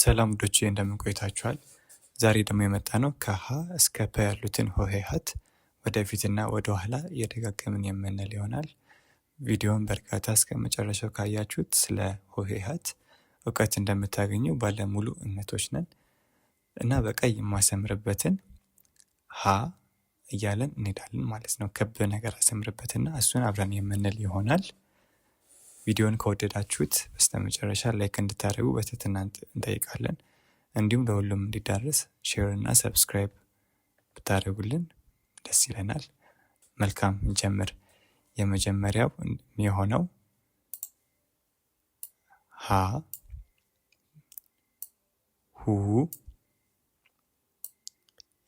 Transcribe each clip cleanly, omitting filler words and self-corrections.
ሰላም ውዶቼ እንደምን ቆይታችኋል? ዛሬ ደግሞ የመጣ ነው ከሀ እስከ ፐ ያሉትን ሆሄያት ወደፊትና ወደ ኋላ እየደጋገምን የምንል ይሆናል። ቪዲዮውን በእርጋታ እስከ መጨረሻው ካያችሁት ስለ ሆሄያት እውቀት እንደምታገኙ ባለሙሉ እምነቶች ነን እና በቀይ የማሰምርበትን ሀ እያለን እንሄዳለን ማለት ነው። ክብ ነገር አሰምርበትና እሱን አብረን የምንል ይሆናል። ቪዲዮን ከወደዳችሁት በስተመጨረሻ ላይክ እንድታደርጉ በትህትና እንጠይቃለን። እንዲሁም ለሁሉም እንዲዳረስ ሼር እና ሰብስክራይብ ብታደርጉልን ደስ ይለናል። መልካም እንጀምር። የመጀመሪያው የሆነው ሀ ሁ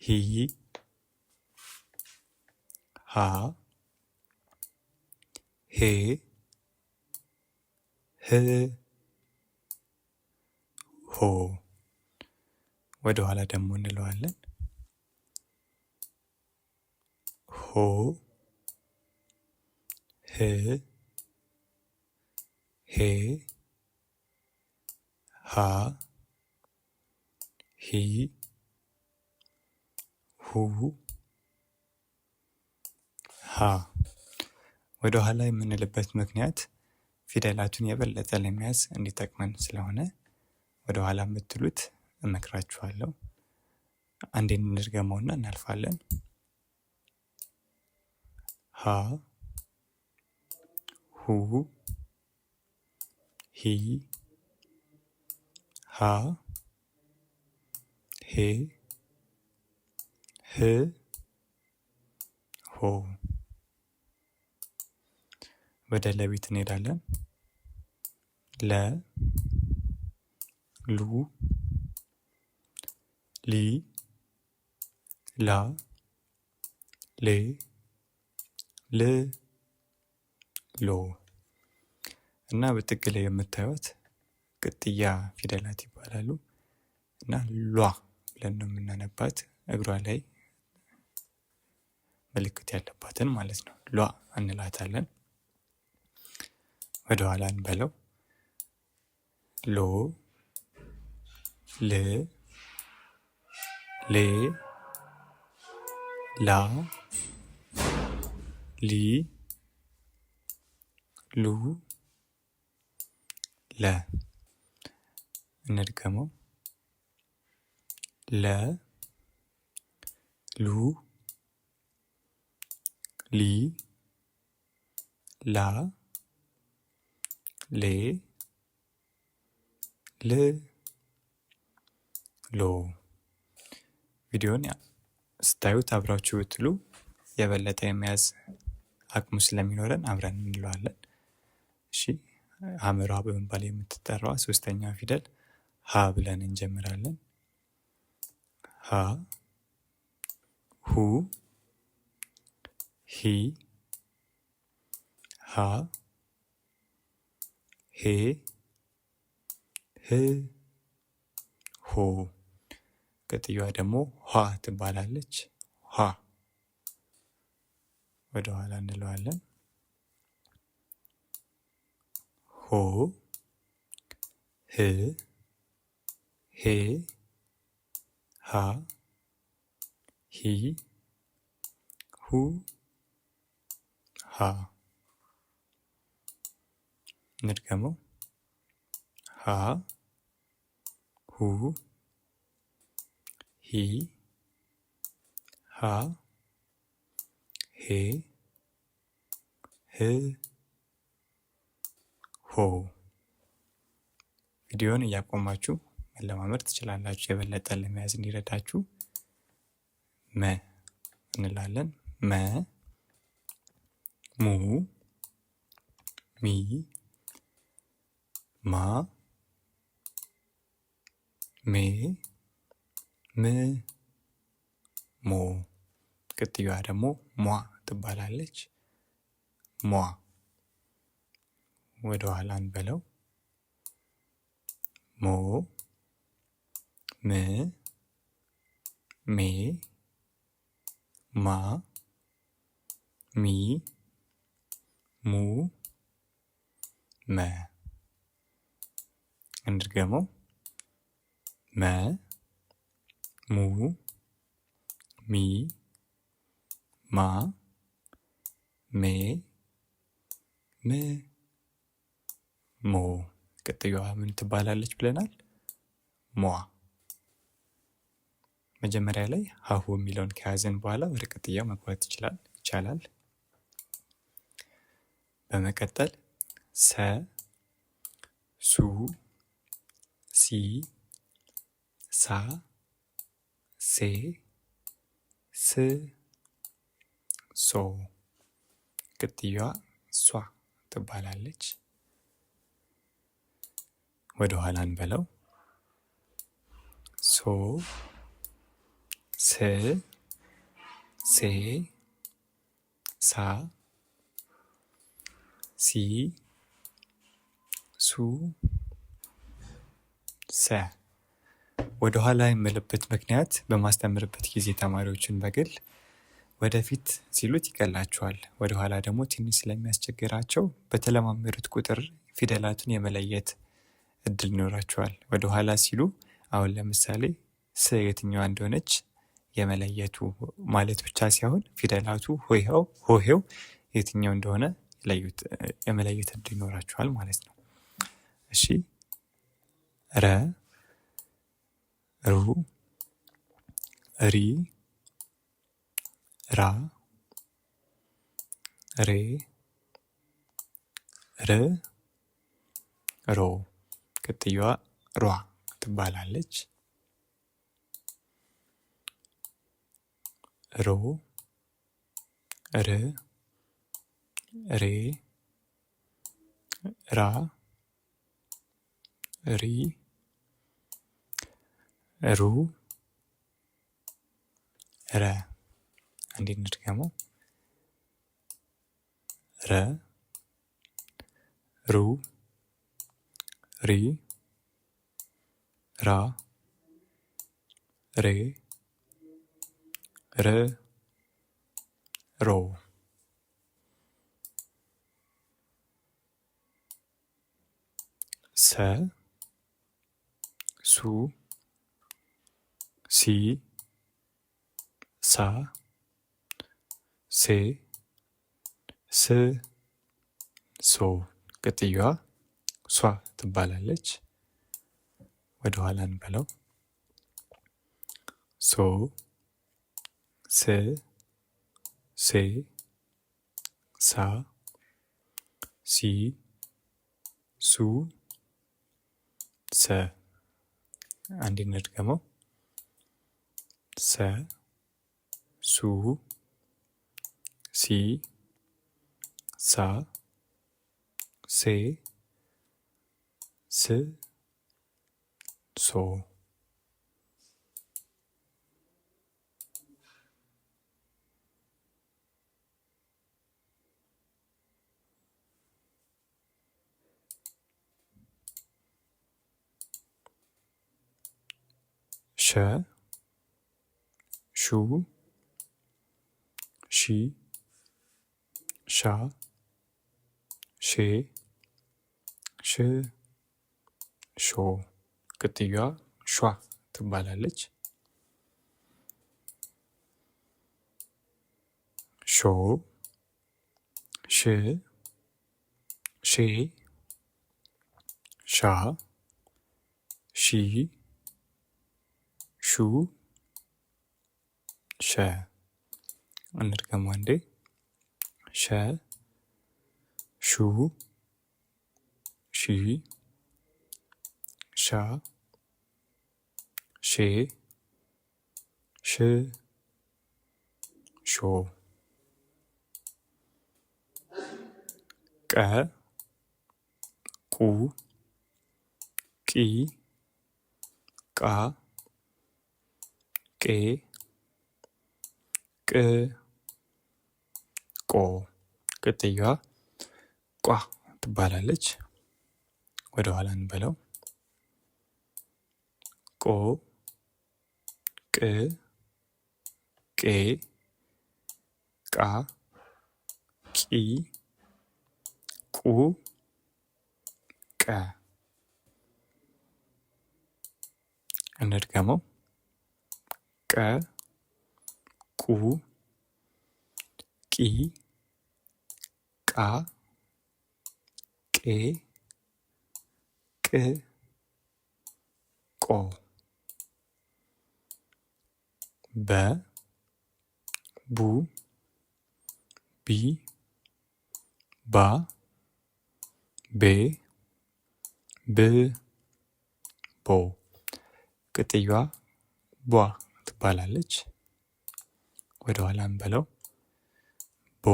ሂ ሃ ሄ ህ ሆ። ወደ ኋላ ደግሞ እንለዋለን። ሆ ህ ሄ ሃ ሂ ሁ ሃ። ወደ ኋላ የምንልበት ምክንያት ፊደላቱን የበለጠ ለመያዝ እንዲጠቅመን ስለሆነ ወደ ኋላ የምትሉት እመክራችኋለሁ። አንዴ እንድገመውና እናልፋለን። ሀ ሁ ሂ ሃ ሄ ህ ሆ። ወደ ለቤት እንሄዳለን። ለ ሉ ሊ ላ ሌ ል ሎ እና በጥግ ላይ የምታዩት ቅጥያ ፊደላት ይባላሉ እና ሏ ብለን ነው የምናነባት። እግሯ ላይ ምልክት ያለባትን ማለት ነው። ሏ እንላታለን። ወደ ኋላ እንበለው። ሎ ል ሌ ላ ሊ ሉ ለ። እንድገመው። ለ ሉ ሊ ላ ሌ ል ሎ። ቪዲዮን ስታዩት አብራችሁ ብትሉ የበለጠ የመያዝ አቅሙ ስለሚኖረን አብረን እንለዋለን። እሺ፣ ሐመሯ በመባል የምትጠራዋ ሶስተኛ ፊደል ሀ ብለን እንጀምራለን። ሀ ሁ ሂ ሃ ሄ ህ ሆ። ቅጥያዋ ደግሞ ኋ ትባላለች። ኋ። ወደ ኋላ እንለዋለን። ሆ ህ ሄ ሃ ሂ ሁ ሃ። እንድገመው። ሃ ሁ ሂ ሃ ሄ ህ ሆ። ቪዲዮን እያቆማችሁ መለማመድ ትችላላችሁ። የበለጠ ለመያዝ እንዲረዳችሁ መ እንላለን። መ ሙ ሚ ማ ሜ ም ሞ። ቅጥያዋ ደግሞ ሟ ትባላለች። ሟ። ወደ ኋላ እንበለው። ሞ ም ሜ ማ ሚ ሙ መ። እንድገመው። መ ሙ ሚ ማ ሜ ም ሞ። ቅጥያዋ ምን ትባላለች ብለናል? ሟ። መጀመሪያ ላይ ሀሁ የሚለውን ከያዘን በኋላ ወደ ቅጥያው መግባት ይቻላል። በመቀጠል ሰ ሱ ሲ ሳ ሴ ስ ሶ። ቅጥያዋ ሷ ትባላለች። ወደ ኋላ እንበለው። ሶ ስ ሴ ሳ ሲ ሱ ሰ። ወደ ኋላ የምልበት ምክንያት በማስተምርበት ጊዜ ተማሪዎችን በግል ወደፊት ሲሉት ይቀላቸዋል፣ ወደ ኋላ ደግሞ ትንሽ ስለሚያስቸግራቸው በተለማመዱት ቁጥር ፊደላቱን የመለየት እድል ይኖራቸዋል። ወደ ኋላ ሲሉ አሁን ለምሳሌ ስ የትኛዋ እንደሆነች የመለየቱ ማለት ብቻ ሳይሆን ፊደላቱ ሆሄው የትኛው እንደሆነ የመለየት እድል ይኖራቸዋል ማለት ነው። እሺ ረ ሩ ሪ ራ ሬ ር ሮ። ቅጥያዋ ሯ ትባላለች። ሮ ር ሬ ራ ሪ ሩ ረ። አንዴ እንድገመው። ረ ሩ ሪ ራ ሬ ር ሮ። ሰ ሱ ሲ ሳ ሴ ስ ሶ። ቅጥያዋ ሷ ትባላለች። ወደ ኋላ እንበለው። ሶ ስ ሴ ሳ ሲ ሱ ሰ። አንዴ እንድገመው። ሰ ሱ ሲ ሳ ሴ ስ ሶ። ሸ ሹ ሺ ሻ ሼ ሽ ሾ። ቅጥያዋ ሿ ትባላለች። ሾ ሽ ሼ ሻ ሺ ሹ ሸ። እንድገመው አንዴ። ሸ ሹ ሺ ሻ ሼ ሽ ሾ። ቀ ቁ ቂ ቃ ቄ ቅ ቆ። ቅጥያዋ ቋ ትባላለች። ወደ ኋላ እንበለው። ቆ ቅ ቄ ቃ ቂ ቁ ቀ። እንድገመው። ቀ ቁ ቂ ቃ ቄ ቅ ቆ በ ቡ ቢ ባ ቤ ብ ቦ። ቅጥያዋ ቧ ትባላለች። ወደ ኋላ እንበለው። ቦ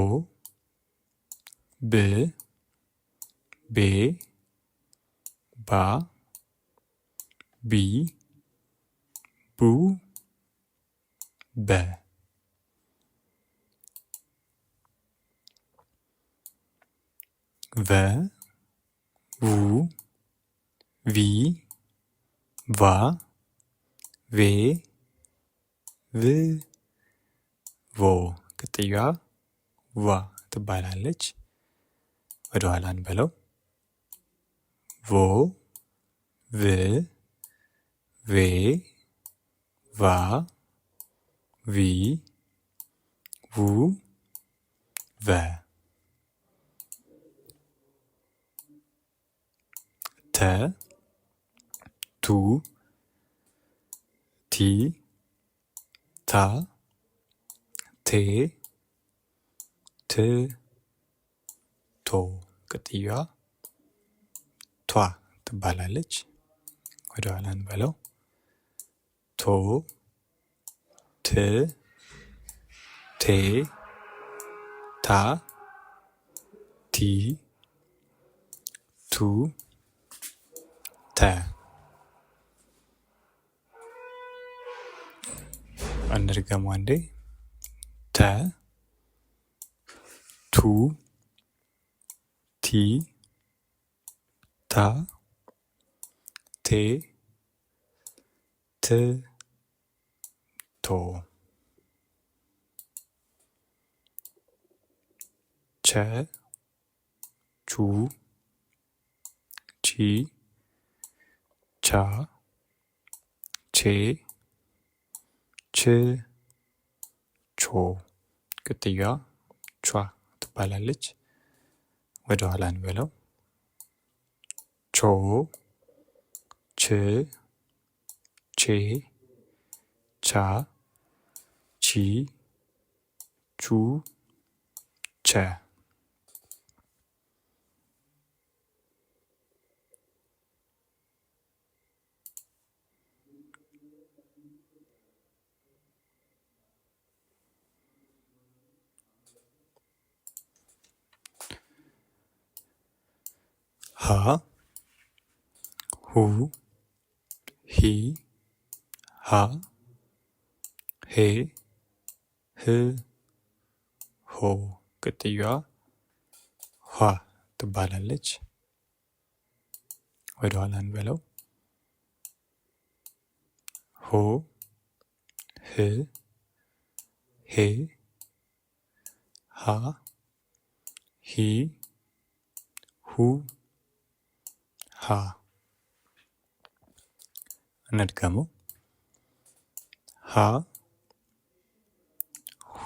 ብ ቤ ባ ቢ ቡ በ። ቨ ቡ ቪ ቫ ቬ ቭ ቮ። ቅጥያዋ ቫ ትባላለች። ወደ ኋላ እንበለው። ቮ ቭ ቬ ቫ ቪ ቡ ቨ። ተ ቱ ቲ ታ ቴ ት ቶ። ቅጥያዋ ቷ ትባላለች። ወደ ኋላ እንበለው። ቶ ት ቴ ታ ቲ ቱ ተ። እንድገመው አንዴ። ተ ቱ ቲ ታ ቴ ት ቶ። ቸ ቹ ቺ ቻ ቼ ች ቾ። ቅጥያዋ ቿ ትባላለች። ወደ ኋላ እንበለው። ቾ ች ቼ ቻ ቺ ቹ ቸ። ሀ ሁ ሂ ሃ ሄ ህ ሆ። ቅጥያዋ ኋ ትባላለች። ወደ ኋላ እንበለው። ሆ ህ ሄ ሃ ሂ ሁ ሃ። እንድገመው። ሃ ሁ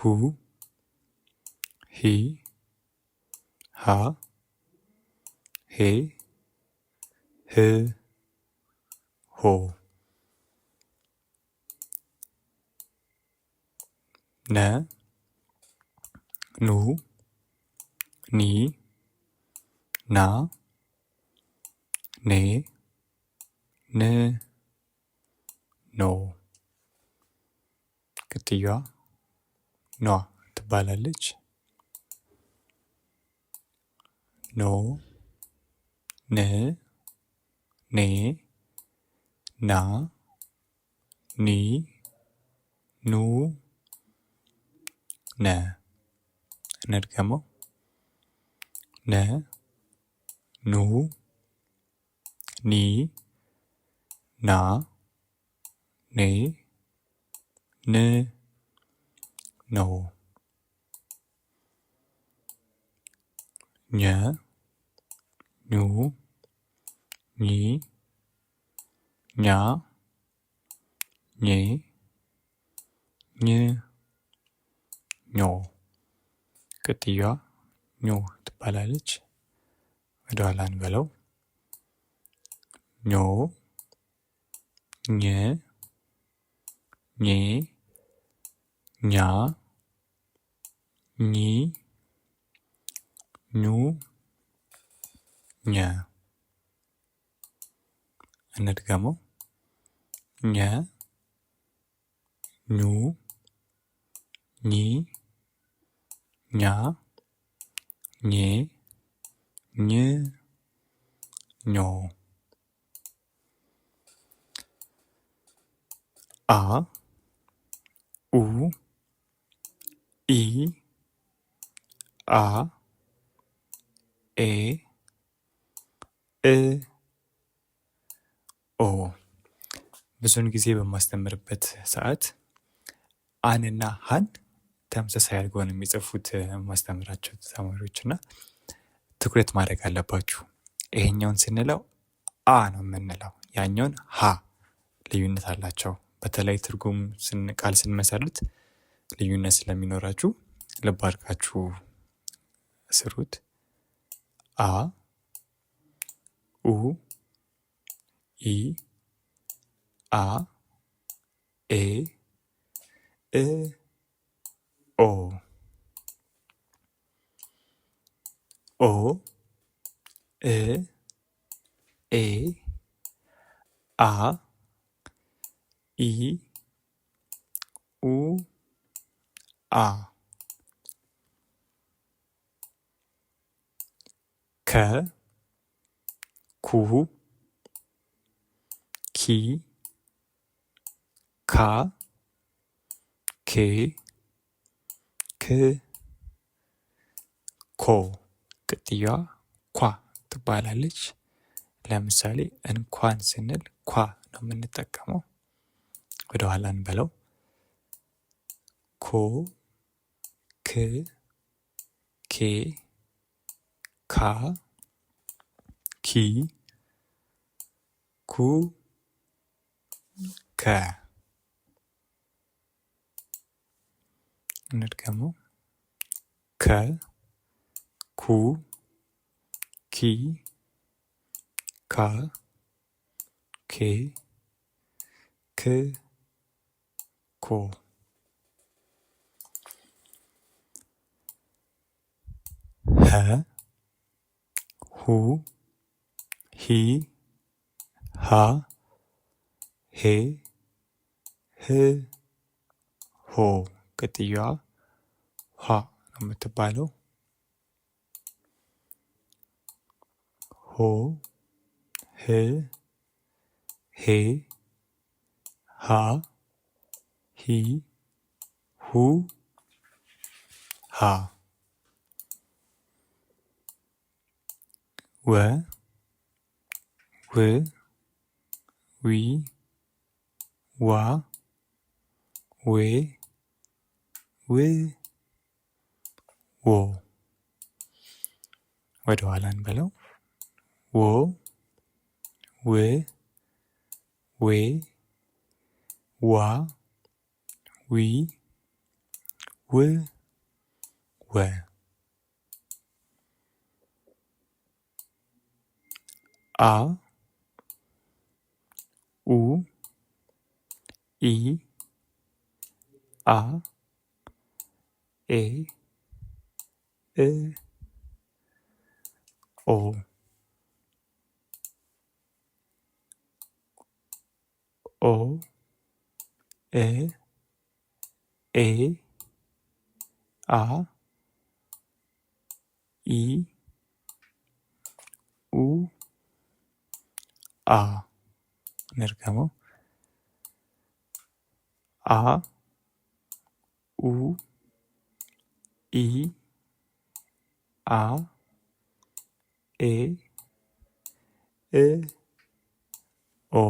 ሂ ሃ ሄ ህ ሆ። ነ ኑ ኒ ና ኔ ን ኖ። ቅጥያዋ ኗ ትባላለች። ኖ ን ኔ ና ኒ ኑ ነ። እንድገመው። ነ ኑ ኒ ና ኔ ን ኖ። ኘ ኙ ኚ ኛ ኝ ኝ ኞ ቅጥያዋ ኞ ትባላለች። ወደ ኋላ እንበለው። ኞ ኘ ኜ ኛ ኚ ኙ ኘ እንድገመው። ኘ ኙ ኚ ኛ ኜ ኝ ኞ አ ኡ ኢ አ ኤ እ ኦ ብዙውን ጊዜ በማስተምርበት ሰዓት አንና ሀን ተመሳሳይ አድርገው ነው የሚጽፉት ማስተምራቸው ተማሪዎች እና ትኩረት ማድረግ አለባችሁ። ይሄኛውን ስንለው አ ነው የምንለው፣ ያኛውን ሀ ልዩነት አላቸው። በተለይ ትርጉም ቃል ስንመሰርት ልዩነት ስለሚኖራችሁ ልብ አድርጋችሁ ስሩት። አ ኡ ኢ አ ኤ እ ኦ ኦ እ ኤ አ ኢ ኡ አ ከ ኩ ኪ ካ ኬ ክ ኮ ቅጥያዋ ኳ ትባላለች። ለምሳሌ እንኳን ስንል ኳ ነው የምንጠቀመው። ወደ ኋላ እንበለው። ኮ ክ ኬ ካ ኪ ኩ ከ እንድገመው። ከ ኩ ኪ ካ ኬ ክ ኮ ሀ ሁ ሂ ሃ ሄ ህ ሆ ቅጥያዋ ኋ ነው የምትባለው። ሆ ህ ሄ ሃ ሂ ሁ ሃ ወ ው ዊ ዋ ዌ ው ዎ ወደ ኋላ እንበለው። ዎ ው ዌ ዋ ዊ ው ወ አ ኡ ኢ አ ኤ እ ኦ ኦ እ ኤ አ ኢ ኡ አ እንድገመው። አ ኡ ኢ አ ኤ እ ኦ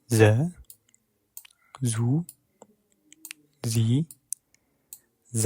ዘ ዙ ዚ ዛ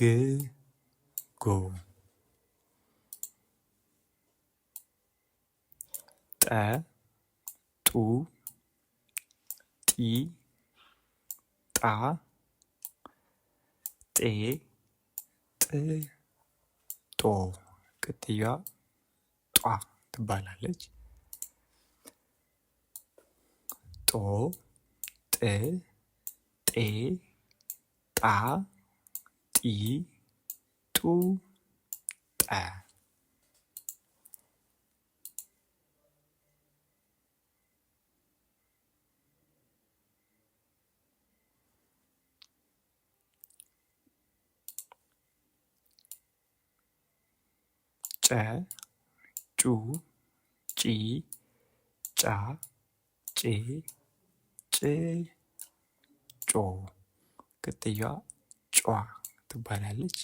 ግ ጎ ጠ ጡ ጢ ጣ ጤ ጥ ጦ ቅጥያዋ ጧ ትባላለች። ጦ ጥ ጤ ጣ ጢ ጡ ጠ ጨ ጩ ጪ ጫ ጬ ጭ ጮ ቅጥያዋ ጯ ትባላለች።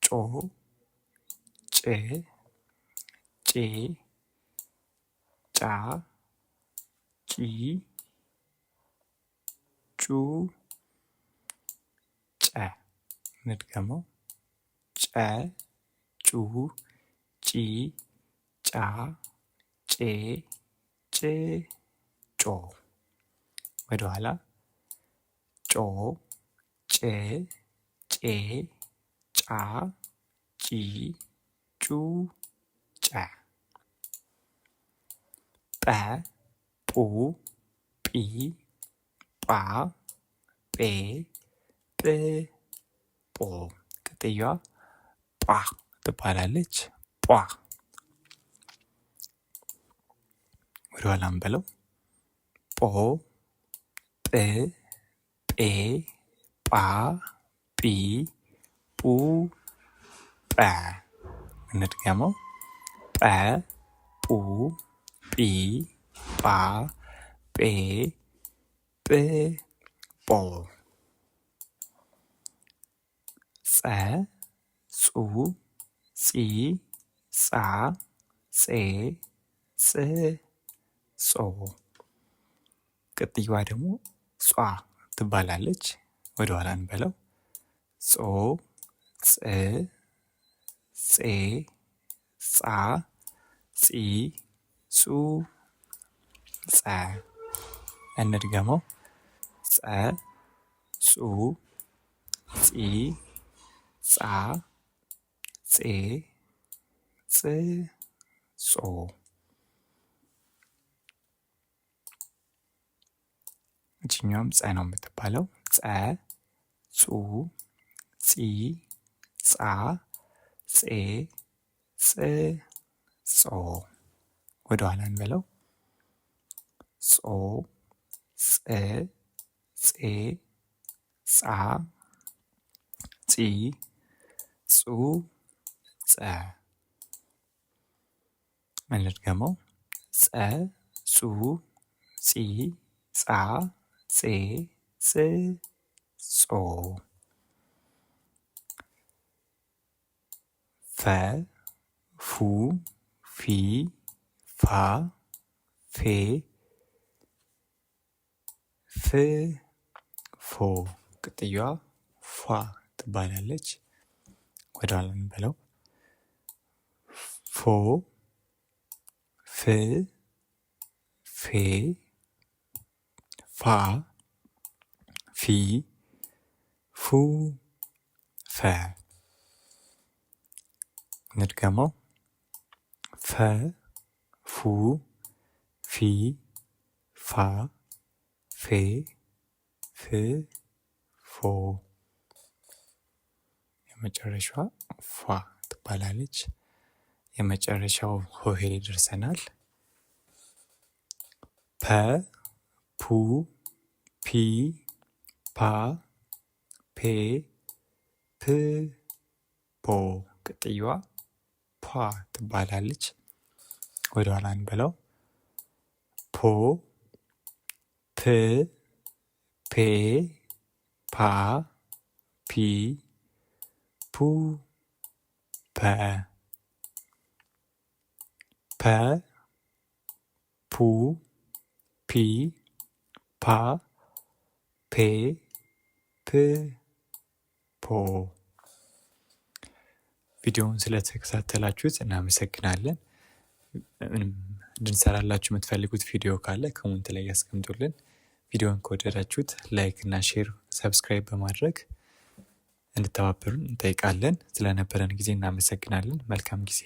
ጮ ጭ ጬ ጫ ጪ ጩ ጨ እንድገመው ጨ ጩ ጪ ጫ ጬ ጭ ጮ ወደ ኋላ ጮ ጭ ጬ ጫ ጪ ጩ ጨ ጰ ጱ ጲ ጳ ጴ ጵ ጶ ቅጥያዋ ጳ ትባላለች። ጳ ወደ ኋላ እንበለው ጶ ጵ ጴ ጳ ጲ ጱ ጰ እንድገመው ጰ ጱ ጲ ጳ ጴ ጵ ጶ ጸ ጹ ጺ ጻ ጼ ጽ ጾ ቅጥያዋ ደግሞ ጿ ትባላለች። ወደ ኋላ እንበለው ጾ ጽ ጼ ጻ ጺ ጹ ጸ እንድገመው ጸ ጹ ጺ ጻ ጼ ጽ ጾ እችኛውም ጸ ነው የምትባለው። ጸ ጹ ጺ ጻ ጼ ጽ ጾ ወደ ኋላ እንበለው ጾ ጸ ጼ ጻ ጺ ጹ ጸ እንድገመው ጸ ጹ ጺ ጻ ጼ ጽ ጾ ፈ ፉ ፊ ፋ ፌ ፍ ፎ ቅጥያዋ ፏ ትባላለች። ወደ ኋላ እንበለው ፎ ፍ ፌ ፋ ፊ ፉ ፈ እንድገመው ፈ ፉ ፊ ፋ ፌ ፍ ፎ የመጨረሻዋ ፏ ትባላለች። የመጨረሻው ሆሄ ደርሰናል። ፐ ፑ ፒ ፓ ፔ ፕ ፖ ቅጥያዋ ፖ ትባላለች። ወደ ኋላ እንበለው ፖ ፕ ፔ ፓ ፒ ፑ ፐ ፐ ፑ ፒ ፓ ፔ ፕ ፖ። ቪዲዮውን ስለተከታተላችሁት እናመሰግናለን። እንድንሰራላችሁ የምትፈልጉት ቪዲዮ ካለ ኮሜንት ላይ ያስቀምጡልን። ቪዲዮውን ከወደዳችሁት ላይክ እና ሼር፣ ሰብስክራይብ በማድረግ እንድተባበሩን እንጠይቃለን። ስለነበረን ጊዜ እናመሰግናለን። መልካም ጊዜ